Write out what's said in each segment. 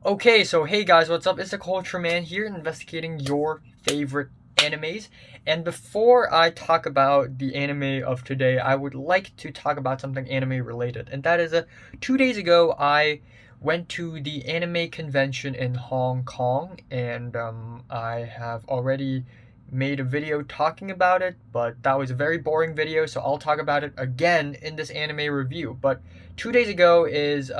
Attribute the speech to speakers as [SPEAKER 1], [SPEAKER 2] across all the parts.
[SPEAKER 1] Okay, so hey guys, what's up? It's the Culture Man here, investigating your favorite animes. And before I talk about the anime of today, I would like to talk about something anime related. And that is 2 days ago, I went to the anime convention in Hong Kong, and I have already made a video talking about it, but that was a very boring video, so I'll talk about it again in this anime review. But 2 days ago is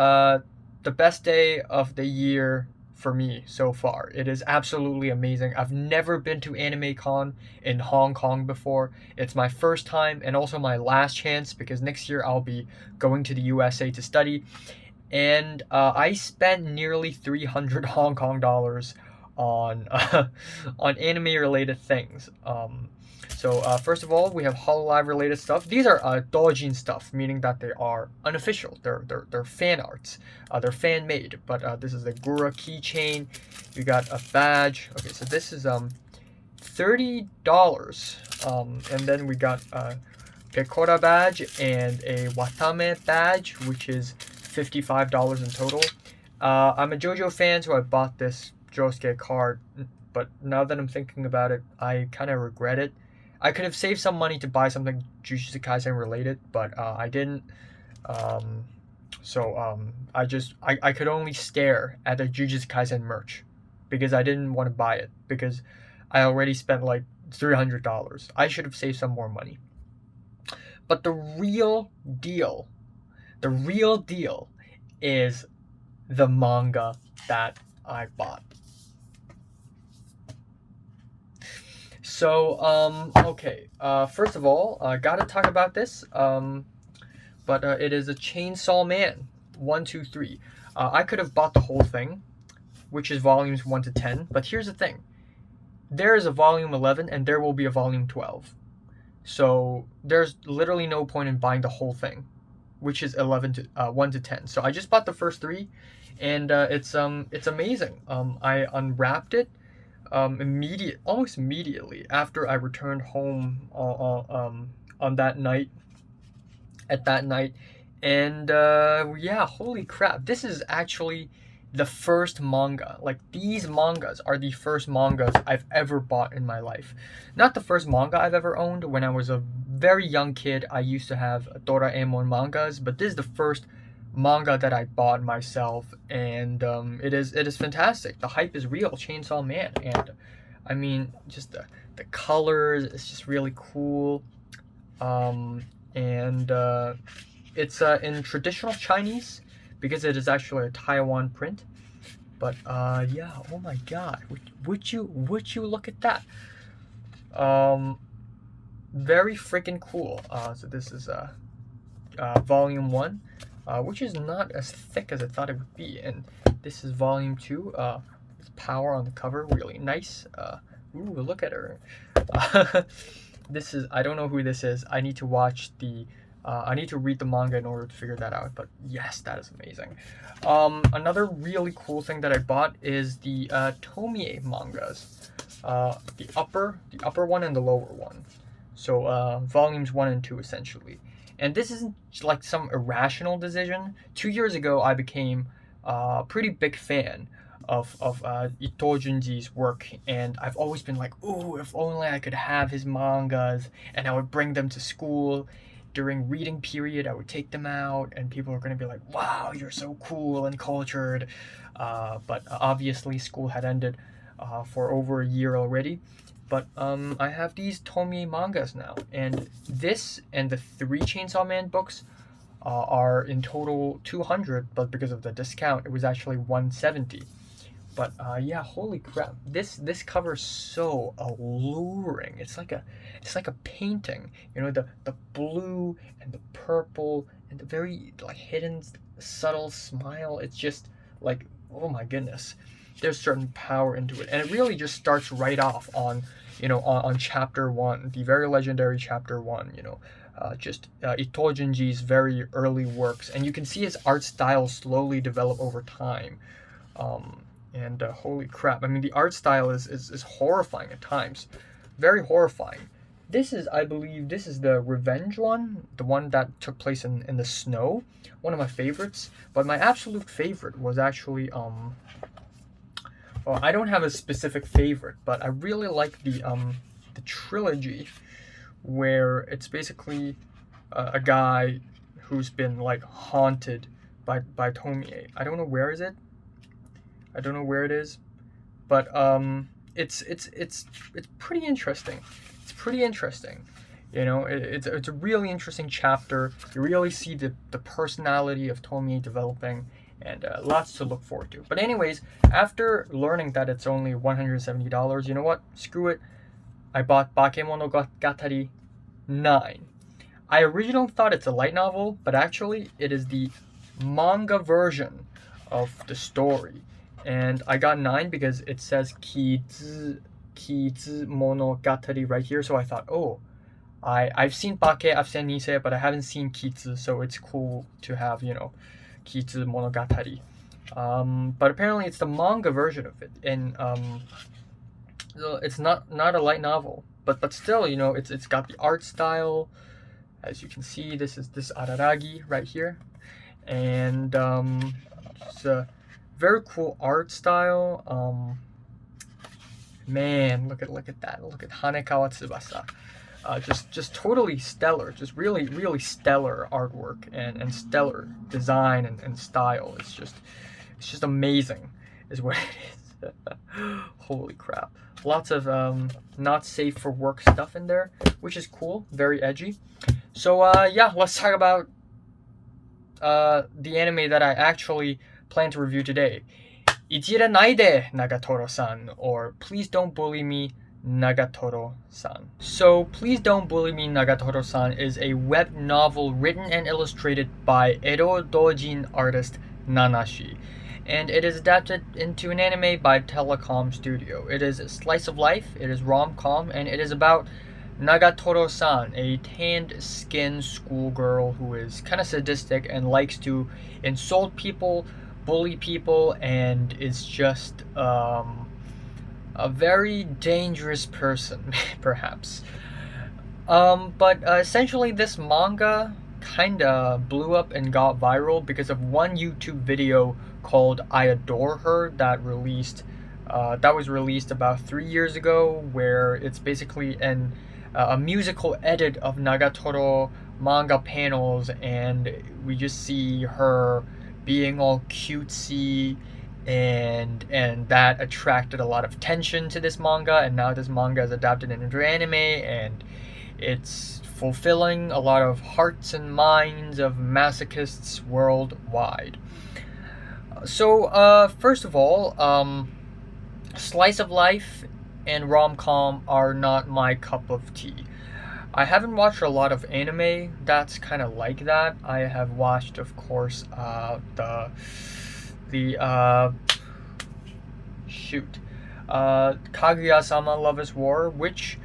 [SPEAKER 1] the best day of the year for me so far. It is absolutely amazing. I've never been to Anime Con in Hong Kong before. It's my first time and also my last chance because next year I'll be going to the USA to study. And I spent nearly 300 Hong Kong dollars on on anime related things. So first of all, we have Hololive related stuff. These are doujin stuff, meaning that they are unofficial. They're fan arts. They're fan made. But this is the Gura keychain. We got a badge. Okay, so this is $30. And then we got a Pecora badge and a Watame badge, which is $55 in total. I'm a JoJo fan, so I bought this Josuke card. But now that I'm thinking about it, I kind of regret it. I could have saved some money to buy something Jujutsu Kaisen related, but I didn't. Um, I could only stare at the Jujutsu Kaisen merch because I didn't want to buy it because I already spent like $300. I should have saved some more money. But deal, the real deal is the manga that I bought. Okay. First of all, I gotta talk about this. But it is a Chainsaw Man 1, 2, 3. I could have bought the whole thing, which is volumes 1 to 10. But here's the thing: there is a volume 11, and there will be a volume 12. So there's literally no point in buying the whole thing, which is 1 to 10. So I just bought the first three, and it's amazing. I unwrapped it almost immediately after I returned home on that night at that night, and yeah, holy crap! This is actually the first manga. Like these mangas are the first mangas I've ever bought in my life. Not the first manga I've ever owned. When I was a very young kid, I used to have Doraemon mangas, but this is the first manga that I bought myself, and it is fantastic. The hype is real. Chainsaw Man, and I mean, just the colors. It's just really cool. And it's in traditional Chinese because it is actually a Taiwan print. But yeah, oh my God, would you look at that? Um, Very freaking cool. So this is volume one, which is not as thick as I thought it would be, and this is volume two. With power on the cover, really nice. Ooh, look at her. This is, I don't know who this is. I need to watch the I need to read the manga in order to figure that out. But yes, that is amazing. Another really cool thing that I bought is the Tomie mangas. The upper one and the lower one. So volumes 1 and 2 essentially. And this isn't like some irrational decision. 2 years ago, I became a pretty big fan of Ito Junji's work, and I've always been like, ooh, if only I could have his mangas, and I would bring them to school. During reading period, I would take them out, and people are gonna be like, "Wow, you're so cool and cultured." But obviously, school had ended for over a year already. But I have these Tomie mangas now, and this and the three Chainsaw Man books are in total 200, but because of the discount, it was actually 170. But yeah, holy crap! This cover is so alluring. It's like a painting. You know, the blue and the purple and the very like hidden subtle smile. It's just like, oh my goodness. There's certain power into it, and it really just starts right off on, on chapter one, the very legendary chapter one. Just Ito Junji's very early works, and you can see his art style slowly develop over time. And holy crap! I mean, the art style is horrifying at times, very horrifying. I believe, this is the Revenge one, the one that took place in the snow. One of my favorites, but my absolute favorite was actually well, I don't have a specific favorite, but I really like the trilogy where it's basically a guy who's been like haunted by Tomie. I don't know where is it. I don't know where it is, but it's pretty interesting. It's pretty interesting. You know, it's a really interesting chapter. You really see the personality of Tomie developing, and lots to look forward to. But anyways, after learning that it's only $170, you know what? Screw it. I bought Bakemonogatari 9. I originally thought it's a light novel, but actually it is the manga version of the story. And I got 9 because it says Kizu Monogatari right here, so I thought, oh, I've seen Bake, I've seen Nisei, but I haven't seen Kizu, so it's cool to have, you know, Kizu Monogatari. But apparently it's the manga version of it, and so it's not a light novel, but still, you know, it's got the art style. As you can see, this is this Araragi right here, and it's a very cool art style. Man, look at that! Look at Hanekawa Tsubasa. Just totally stellar, just really stellar artwork and stellar design and style. It's just amazing, is what it is. Holy crap! Lots of not safe for work stuff in there, which is cool, very edgy. So yeah, let's talk about the anime that I actually plan to review today. Ichira naide, Nagatoro-san, or Please Don't Bully Me, Nagatoro-san. So, Please Don't Bully Me, Nagatoro-san is a web novel written and illustrated by Edo Dojin artist Nanashi, and it is adapted into an anime by Telecom Studio. It is a slice of life, it is rom-com, and it is about Nagatoro-san, a tanned-skinned schoolgirl who is kind of sadistic and likes to insult people, bully people, and is just a very dangerous person, perhaps. But essentially, this manga kind of blew up and got viral because of one YouTube video called "I Adore Her" that was released about 3 years ago, where it's basically a musical edit of Nagatoro manga panels, and we just see her being all cutesy, and that attracted a lot of attention to this manga, and now this manga is adapted into anime, and it's fulfilling a lot of hearts and minds of masochists worldwide. So first of all, slice of life and rom-com are not my cup of tea. I haven't watched a lot of anime that's kind of like that. I have watched, of course, Kaguya-sama Love is War, which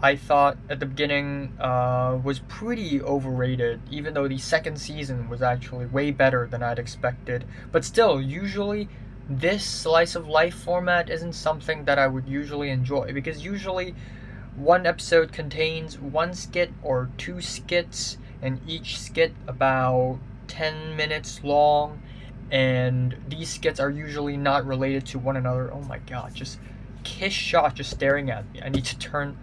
[SPEAKER 1] I thought at the beginning was pretty overrated, even though the second season was actually way better than I'd expected. But still, usually this slice of life format isn't something that I would usually enjoy, because usually one episode contains one skit or two skits, and each skit about 10 minutes long, and these skits are usually not related to one another. Oh my god, just Kiss Shot just staring at me. I need to turn,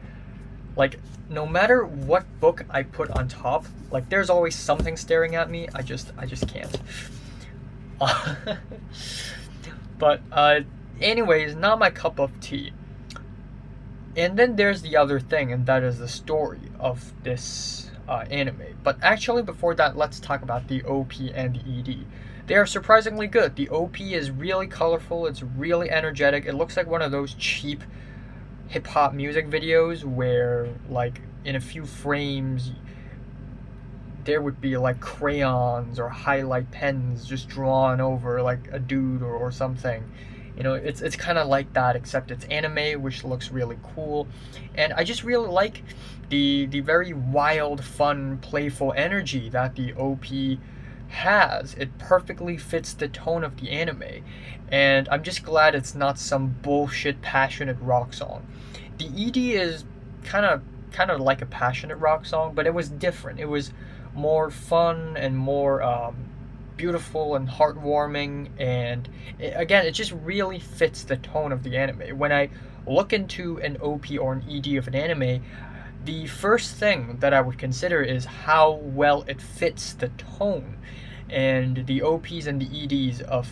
[SPEAKER 1] like, no matter what book I put on top, like, there's always something staring at me. I just can't. But anyways, not my cup of tea. And then there's the other thing, and that is the story of this anime. But actually, before that, let's talk about the OP and the ED. They are surprisingly good. The OP is really colorful, it's really energetic. It looks like one of those cheap hip-hop music videos where, like, in a few frames, there would be, like, crayons or highlight pens just drawn over, like, a dude or something. You know, it's kind of like that, except it's anime, which looks really cool. And I just really like the very wild, fun, playful energy that the OP has. It perfectly fits the tone of the anime. And I'm just glad it's not some bullshit passionate rock song. The ED is kind of like a passionate rock song, but it was different. It was more fun and more beautiful and heartwarming, and again, it just really fits the tone of the anime. When I look into an OP or an ED of an anime, the first thing that I would consider is how well it fits the tone. And the OPs and the EDs of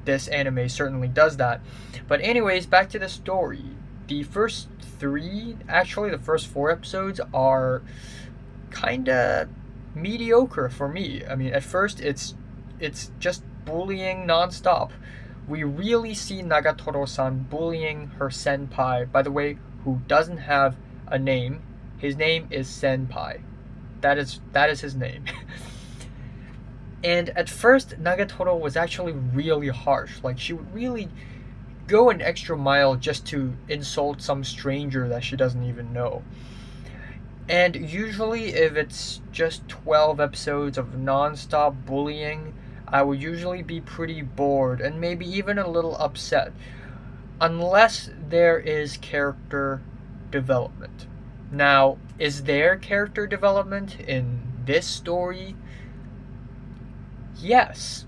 [SPEAKER 1] this anime certainly does that. But anyways, back to the story. The first the first 4 episodes are kinda mediocre for me. I mean, at first it's just bullying nonstop. We really see Nagatoro-san bullying her senpai, by the way, who doesn't have a name. His name is Senpai. That is his name. And at first, Nagatoro was actually really harsh. Like, she would really go an extra mile just to insult some stranger that she doesn't even know. And usually, if it's just 12 episodes of non-stop bullying, I would usually be pretty bored and maybe even a little upset. Unless there is character development. Now, is there character development in this story? Yes.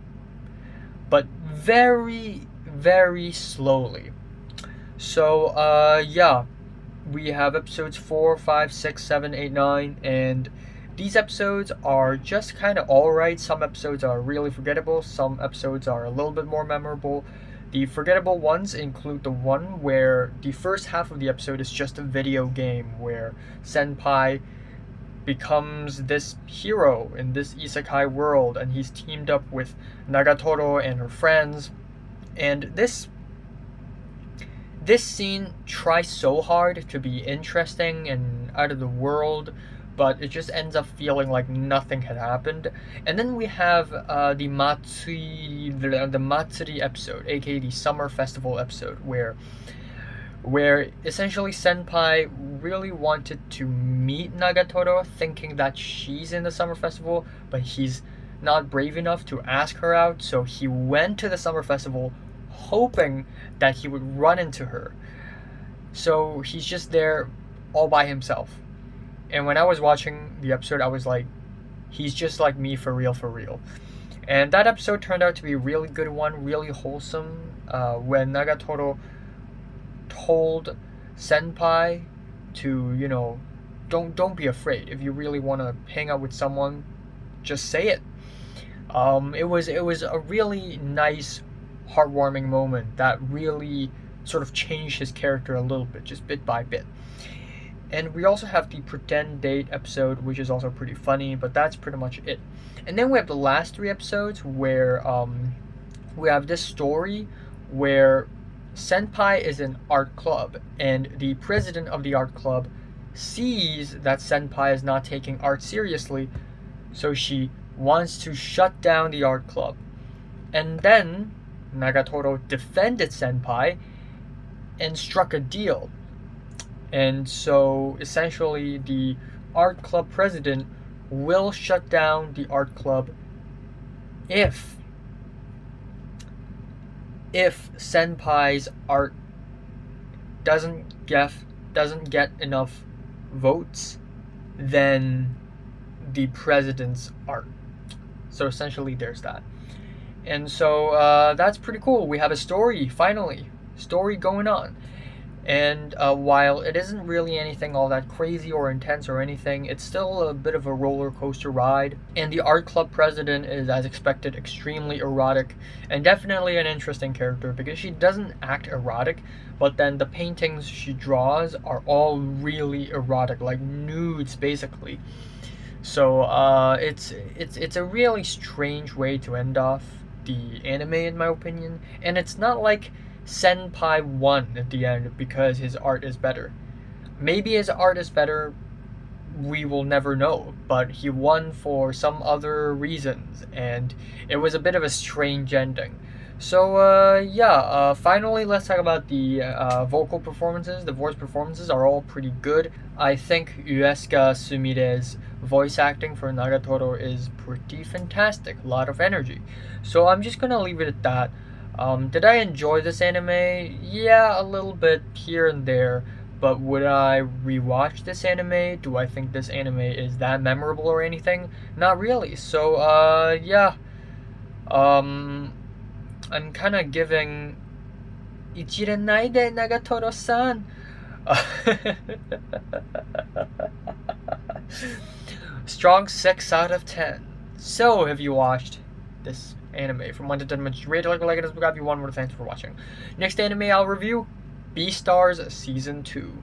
[SPEAKER 1] But very, very slowly. So, yeah. We have episodes 4, 5, 6, 7, 8, 9, and these episodes are just kind of alright. Some episodes are really forgettable, some episodes are a little bit more memorable. The forgettable ones include the one where the first half of the episode is just a video game where Senpai becomes this hero in this isekai world, and he's teamed up with Nagatoro and her friends. And this scene tries so hard to be interesting and out of the world, but it just ends up feeling like nothing had happened. And then we have the Matsuri episode, aka the summer festival episode, where essentially Senpai really wanted to meet Nagatoro, thinking that she's in the summer festival, but he's not brave enough to ask her out, so he went to the summer festival hoping that he would run into her. So he's just there all by himself. And when I was watching the episode, I was like, he's just like me for real, for real. And that episode turned out to be a really good one, really wholesome. When Nagatoro told Senpai to, don't be afraid. If you really want to hang out with someone, just say it. It was a really nice, heartwarming moment that really sort of changed his character a little bit, just bit by bit. And we also have the pretend date episode, which is also pretty funny, but that's pretty much it. And then we have the last 3 episodes where we have this story where Senpai is an art club, and the president of the art club sees that Senpai is not taking art seriously, so she wants to shut down the art club. And then Nagatoro defended Senpai and struck a deal. And so essentially the art club president will shut down the art club if Senpai's art doesn't get enough votes than the president's art. So essentially there's that. And so that's pretty cool. We have a story, finally. Story going on. And while it isn't really anything all that crazy or intense or anything, it's still a bit of a roller coaster ride. And the art club president is, as expected, extremely erotic and definitely an interesting character because she doesn't act erotic, but then the paintings she draws are all really erotic, like nudes basically. So it's a really strange way to end off the anime, in my opinion. And it's not like Senpai won at the end because his art is better. Maybe his art is better, we will never know, but he won for some other reasons, and it was a bit of a strange ending. So finally let's talk about the vocal performances. The voice performances are all pretty good. I think Uesuga Sumire's voice acting for Nagatoro is pretty fantastic, a lot of energy. So I'm just gonna leave it at that. Did I enjoy this anime? Yeah, a little bit here and there, but would I rewatch this anime? Do I think this anime is that memorable or anything? Not really. So, yeah. I'm kind of giving Ichirenaide Nagatoro-san. Strong 6 out of 10. So, have you watched this anime from 1 to 10? Rate it, like it, subscribe. You one more. Thanks for watching. Next anime I'll review: Beastars Season 2.